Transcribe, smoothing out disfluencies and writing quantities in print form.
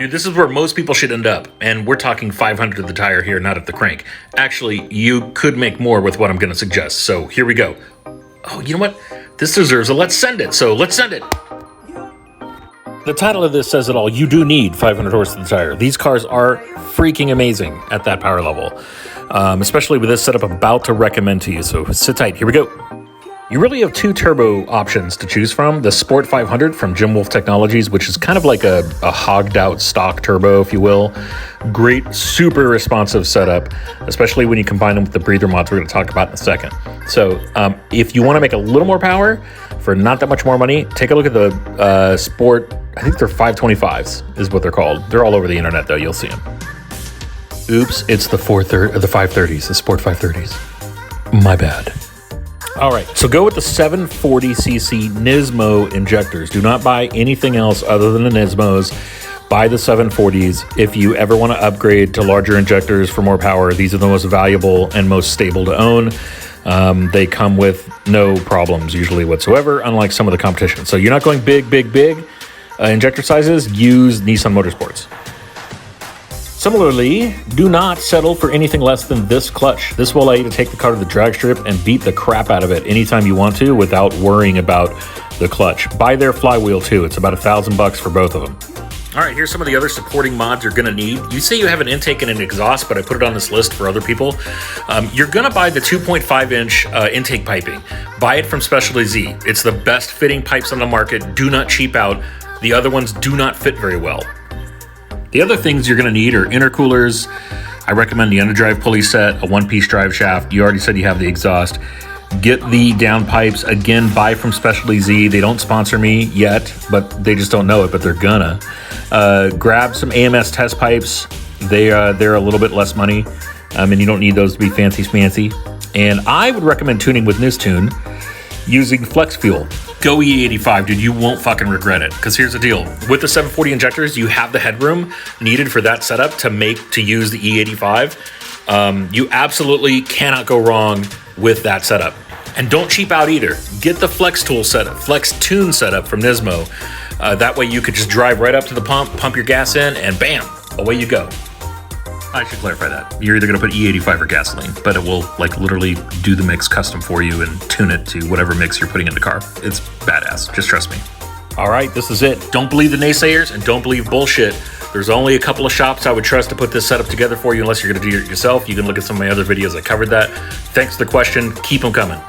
Dude, this is where most people should end up, and we're talking 500 at the tire here, not at the crank. Actually, you could make more with what I'm going to suggest, so here we go. Oh, you know what? This deserves a let's send it, so let's send it. The title of this says it all. You do need 500 horse at the tire. These cars are freaking amazing at that power level, especially with this setup I'm about to recommend to you, so sit tight. Here we go. You really have two turbo options to choose from. The Sport 500 from Jim Wolf Technologies, which is kind of like a hogged out stock turbo, if you will. Great, super responsive setup, especially when you combine them with the breather mods we're going to talk about in a second. So if you want to make a little more power for not that much more money, take a look at the Sport, I think they're 525s is what they're called. They're all over the internet though, you'll see them. Oops, it's the 530s, the Sport 530s. My bad. All right, so go with the 740cc Nismo injectors. Do not buy anything else other than the Nismos. Buy the 740s. If you ever want to upgrade to larger injectors for more power, these are the most valuable and most stable to own. They come with no problems usually whatsoever, unlike some of the competition. So you're not going big injector sizes. Use Nissan Motorsports. Similarly, do not settle for anything less than this clutch. This will allow you to take the car to the drag strip and beat the crap out of it anytime you want to without worrying about the clutch. Buy their flywheel too. It's about $1,000 for both of them. All right, here's some of the other supporting mods you're gonna need. You say you have an intake and an exhaust, but I put it on this list for other people. You're gonna buy the 2.5-inch intake piping. Buy it from Specialty Z. It's the best fitting pipes on the market. Do not cheap out. The other ones do not fit very well. The other things you're going to need are intercoolers. I recommend the underdrive pulley set, a one-piece drive shaft. You already said you have the exhaust. Get the downpipes. Again, buy from Specialty Z. They don't sponsor me yet, but they just don't know it, but they're gonna. Grab some AMS test pipes. They're a little bit less money, and you don't need those to be fancy schmancy. And I would recommend tuning with Nistune using flex fuel. Go E85, dude, you won't fucking regret it. Because here's the deal. With the 740 injectors, you have the headroom needed for that setup to use the E85. You absolutely cannot go wrong with that setup. And don't cheap out either. Get the Flex Tune setup from Nismo. That way you could just drive right up to the pump your gas in, and bam, away you go. I should clarify that. You're either going to put E85 or gasoline, but it will like literally do the mix custom for you and tune it to whatever mix you're putting in the car. It's badass. Just trust me. All right, this is it. Don't believe the naysayers and don't believe bullshit. There's only a couple of shops I would trust to put this setup together for you unless you're going to do it yourself. You can look at some of my other videos that covered that. Thanks for the question. Keep them coming.